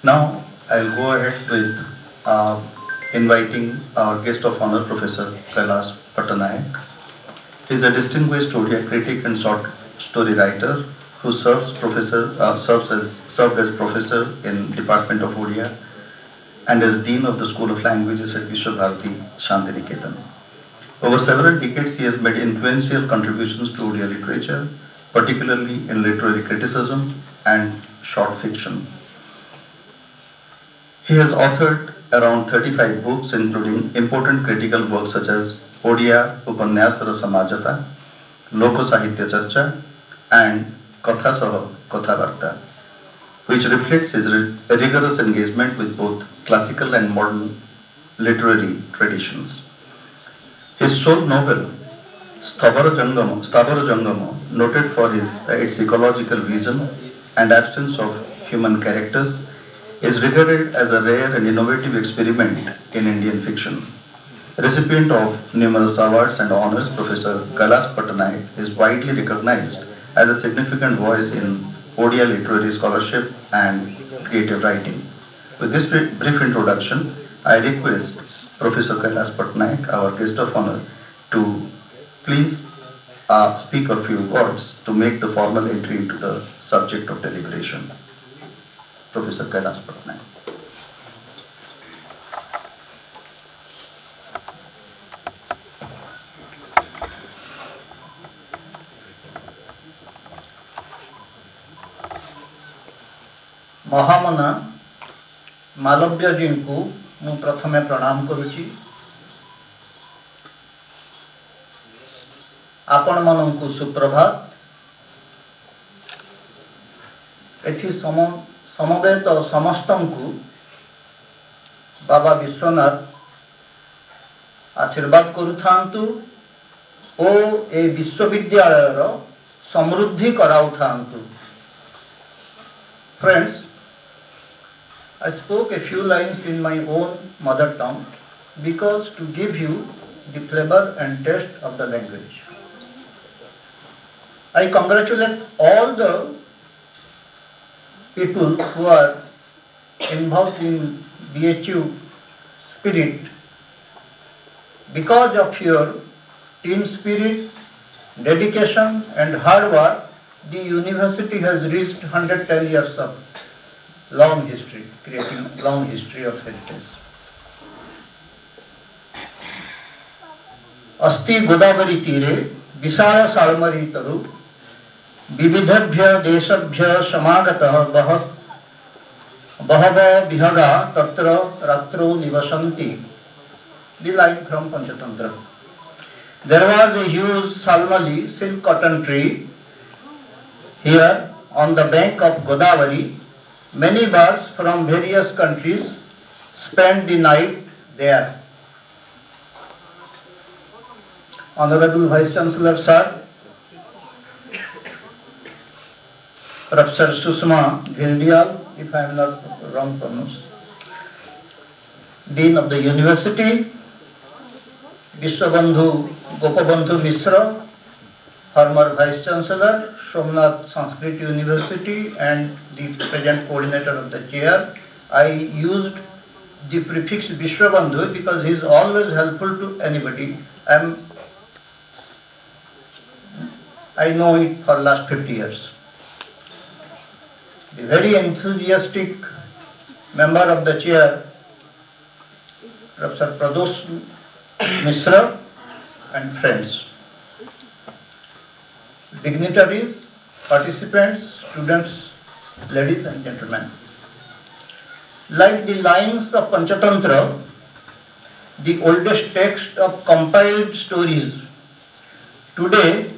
Now I'll go ahead with inviting our guest of honor, Professor Kailash Pattanaik. He is a distinguished Odia critic and short story writer who served as professor in Department of Odia and as Dean of the School of Languages at Vishwabharati Shantiniketan. Over several decades, he has made influential contributions to Odia literature, particularly in literary criticism and short fiction. He has authored around 35 books, including important critical works such as Odia Upanyasara Samajata, Loko Sahitya Charcha, and Katha Saha Kathavarta, which reflects his rigorous engagement with both classical and modern literary traditions. His sole novel, Sthavara Jangama, noted for its ecological vision and absence of human characters, is regarded as a rare and innovative experiment in Indian fiction. Recipient of numerous awards and honors, Professor Kailash Pattanaik is widely recognized as a significant voice in Odia literary scholarship and creative writing. With this brief introduction, I request Professor Kailash Pattanaik, our guest of honor, to please speak a few words to make the formal entry into the subject of deliberation. Professor Kailash Pattanaik. महामना मालव्य जी को मु प्रथमे प्रणाम करुछि। आपण मानंकु सुप्रभात। एठी समवेत समस्तंकु बाबा विश्वनाथ आशीर्वाद करुथांतु ओ ए विश्वविद्यालयर समृद्धि कराउथांतु। Friends, I spoke a few lines in my own mother tongue because to give you the flavor and taste of the language. I congratulate all the people who are involved in BHU spirit. Because of your team spirit, dedication and hard work, the university has reached 110 years of long history, creating long history of heritage. अस्ति गोदावरी तीरे विशाल सालमरी तरु विविधभ्य देशभ्य समागतः बहवः विहगा तत्र रात्रो निवसन्ति. The line from Panchatantra. There was a huge salmali silk cotton tree here on the bank of Godavari. Many birds from various countries spent the night there. Honorable Vice Chancellor Sir, Professor Susma Ghildial, if I am not wrong pronounced, Dean of the University, Vishwabandhu Gopabandhu Misra, former Vice Chancellor, Somnath Sanskrit University, and the present coordinator of the chair. I used the prefix Vishwabandhu because he is always helpful to anybody. I know it for last 50 years. The very enthusiastic member of the chair, Professor Pradosh Misra, and friends, dignitaries, participants, students, ladies and gentlemen. Like the lines of Panchatantra, the oldest text of compiled stories, today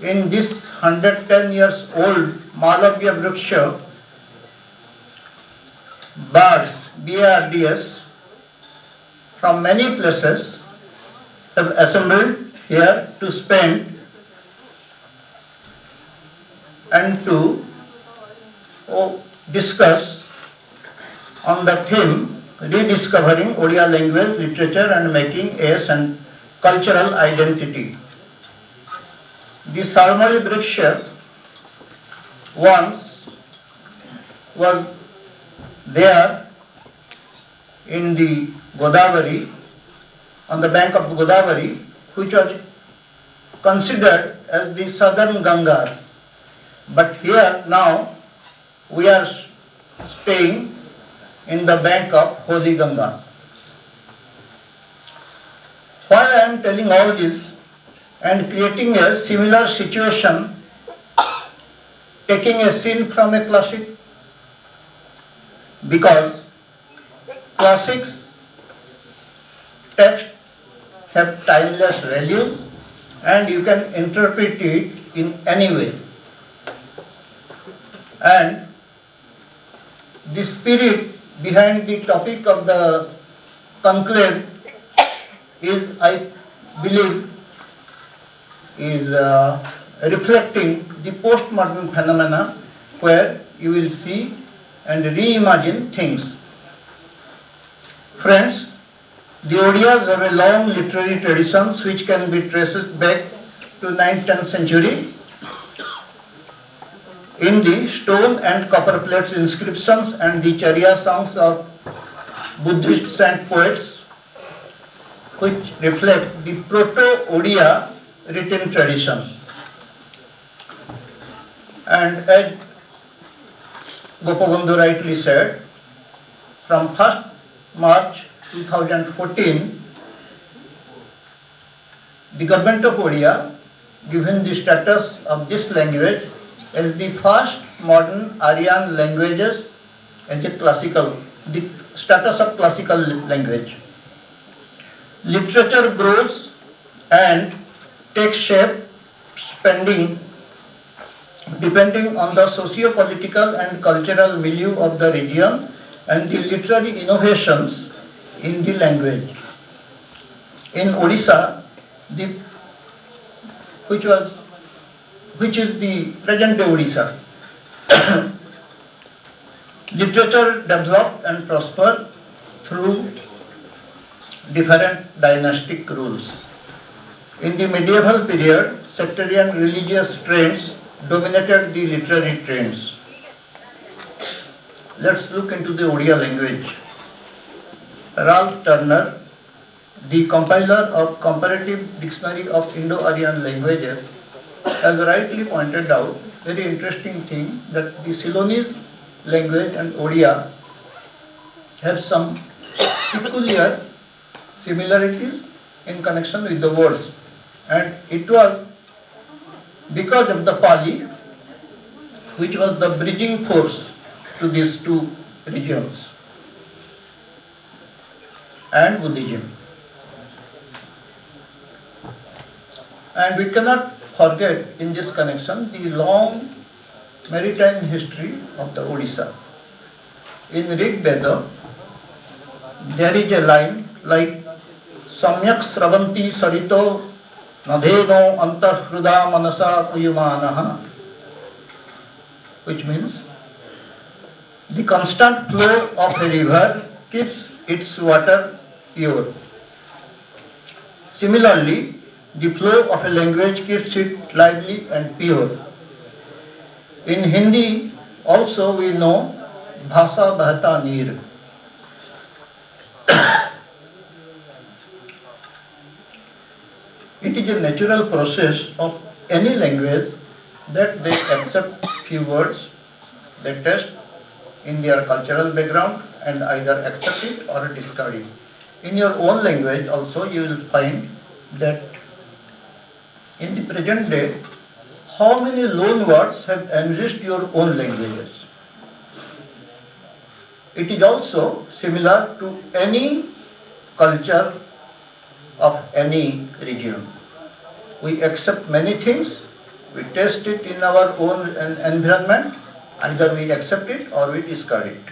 in this 110 years old Malavya Vriksha, birds, BRDS, from many places have assembled here to spend and to discuss on the theme rediscovering Odia language, literature and making a cultural identity. The Sarmali Vriksha once was There in the Godavari, on the bank of Godavari, which was considered as the southern Ganga. But here now we are staying in the bank of Holy Ganga. Why I am telling all this and creating a similar situation, taking a scene from a classic? Because classics texts have timeless values and you can interpret it in any way. And the spirit behind the topic of the conclave is, I believe, is reflecting the postmodern phenomena where you will see and reimagine things. Friends, the Odias have a long literary traditions which can be traced back to 9th-10th century. In the stone and copper plates inscriptions and the Charya songs of Buddhist saint poets, which reflect the proto-Odia written tradition. And as Gopabandhu rightly said, from 1st March 2014, the government of Odia given the status of this language as the first modern Aryan languages as a classical, the status of classical language. Literature grows and takes shape depending on the socio-political and cultural milieu of the region and the literary innovations in the language. In Odisha, which is the present-day Odisha, literature developed and prospered through different dynastic rules. In the medieval period, sectarian religious trends dominated the literary trends. Let's look into the Odia language. Ralph Turner, the compiler of Comparative Dictionary of Indo-Aryan Languages, has rightly pointed out very interesting thing that the Ceylonese language and Odia have some peculiar similarities in connection with the words, and it was because of the Pali, which was the bridging force to these two regions, and Buddhism. And we cannot forget in this connection the long maritime history of the Odisha. In Rig Veda, there is a line like Samyak Sravanti Sarito Nadheno Antahruda Manasa Puyumanaha, which means the constant flow of a river keeps its water pure. Similarly, the flow of a language keeps it lively and pure. In Hindi also we know Bhasa Bahta Neer. It is a natural process of any language that they accept few words, they test in their cultural background and either accept it or discard it. In your own language also you will find that in the present day, how many loan words have enriched your own languages? It is also similar to any culture of any region. We accept many things, we test it in our own environment, either we accept it or we discard it.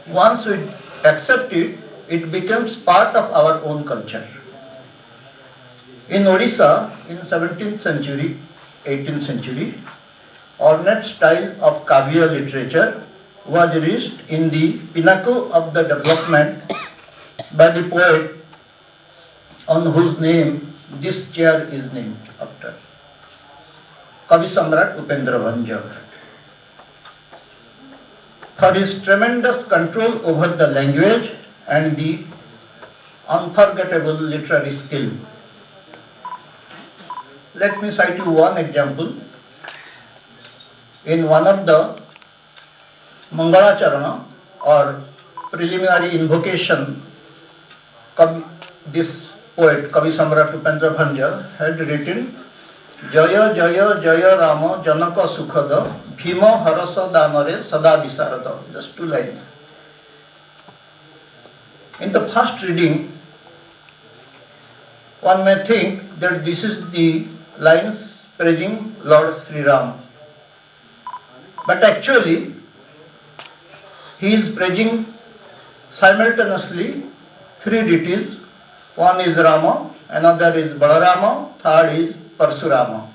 Once we accept it, it becomes part of our own culture. In Odisha, in 17th century, 18th century, ornate style of Kavya literature was reached in the pinnacle of the development by the poet on whose name this chair is named after, Kavi Samrat Upendra Bhanjak. for his tremendous control over the language and the unforgettable literary skill. Let me cite you one example. In one of the Mangalacharana or preliminary invocation, this poet, Kavi Samrat Upendra Bhanja, had written Jaya Jaya Jaya Rama Janaka Sukhada Bhima Harasa Danare Sada Visarada. Just 2 lines. In the first reading, one may think that this is the lines praising Lord Sri Ram. But actually, he is praising simultaneously 3 deities. One is Rama, another is Balarama, third is Parsurama.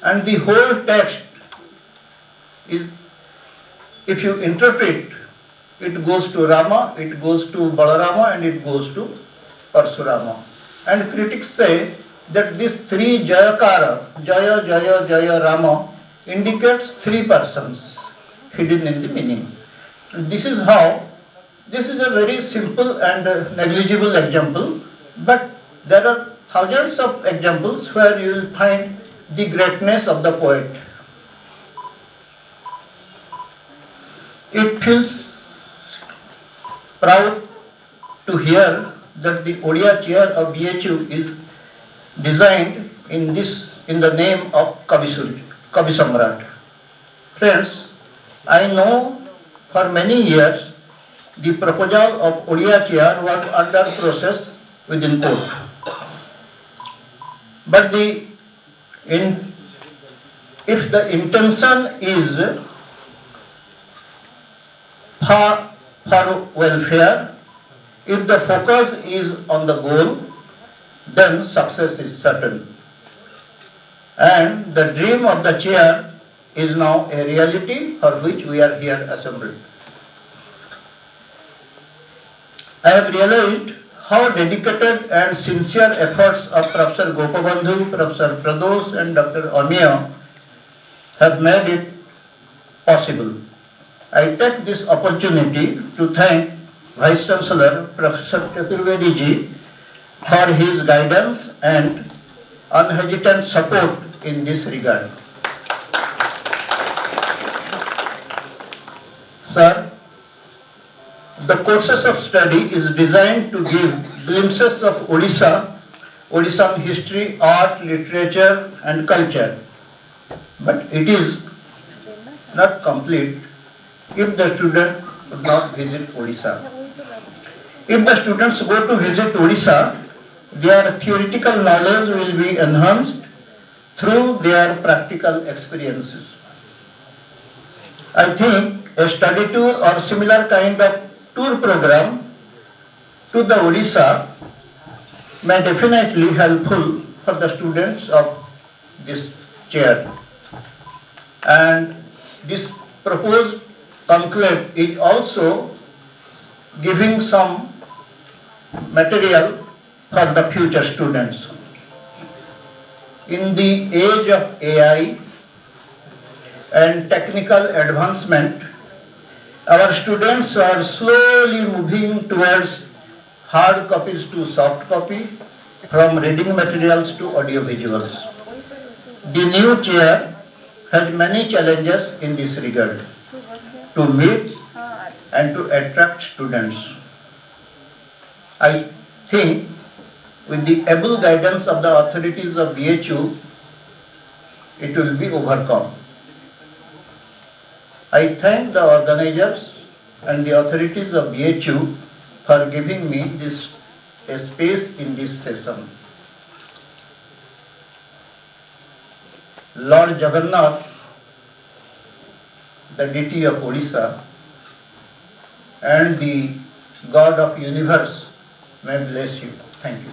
And the whole text is, if you interpret, it goes to Rama, it goes to Balarama, and it goes to Parsurama. And critics say that this 3 Jayakara, Jaya Jaya Jaya Rama, indicates 3 persons hidden in the meaning. This is a very simple and negligible example, but there are thousands of examples where you will find the greatness of the poet. It feels proud to hear that the Odia chair of BHU is designed in the name of Kavi Samrat. Friends, I know for many years the proposal of Odia chair was under process within court. But if the intention is for welfare, if the focus is on the goal, then success is certain. And the dream of the chair is now a reality for which we are here assembled. I have realized how dedicated and sincere efforts of Professor Gopabandhu, Professor Pradosh and Dr. Odia have made it possible. I take this opportunity to thank Vice Chancellor Professor Chaturvedi ji for his guidance and unhesitant support in this regard. Sir, the courses of study is designed to give glimpses of Odissan history, art, literature and culture. But it is not complete if the student would not visit Odisha. If the students go to visit Odisha, their theoretical knowledge will be enhanced through their practical experiences. I think a study tour or similar kind of tour program to the Odisha may definitely helpful for the students of this chair. And this proposed conclave is also giving some material for the future students. In the age of AI and technical advancement, our students are slowly moving towards hard copies to soft copy, from reading materials to audio visuals. The new chair has many challenges in this regard to meet and to attract students. I think with the able guidance of the authorities of BHU, it will be overcome. I thank the organizers and the authorities of BHU for giving me a space in this session. Lord Jagannath, the deity of Odisha, and the God of universe may bless you. Thank you.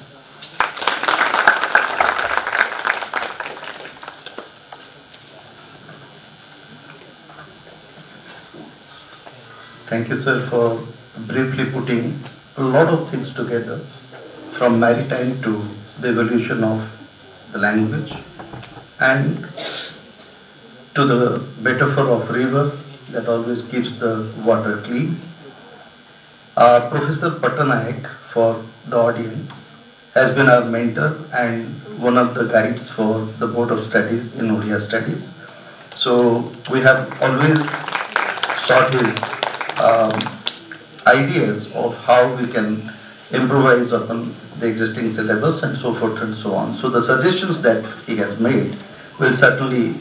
Thank you, sir, for briefly putting a lot of things together, from maritime to the evolution of the language and to the metaphor of river, that always keeps the water clean. Professor Pattanaik, for the audience, has been our mentor and one of the guides for the Board of Studies in Odia Studies. So we have always sought his ideas of how we can improvise upon the existing syllabus and so forth and so on. So the suggestions that he has made will certainly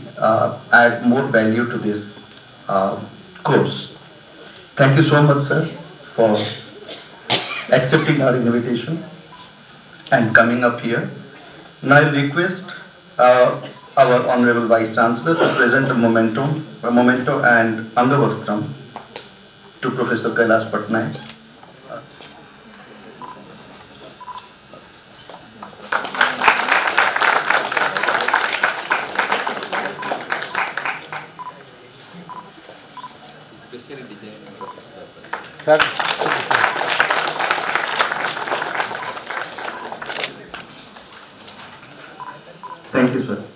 add more value to this course. Thank you so much, sir, for accepting our invitation and coming up here. Now I request our Honorable Vice Chancellor to present a memento and Angavastram to Professor Kailash Pattanaik. Sir. Thank you, sir.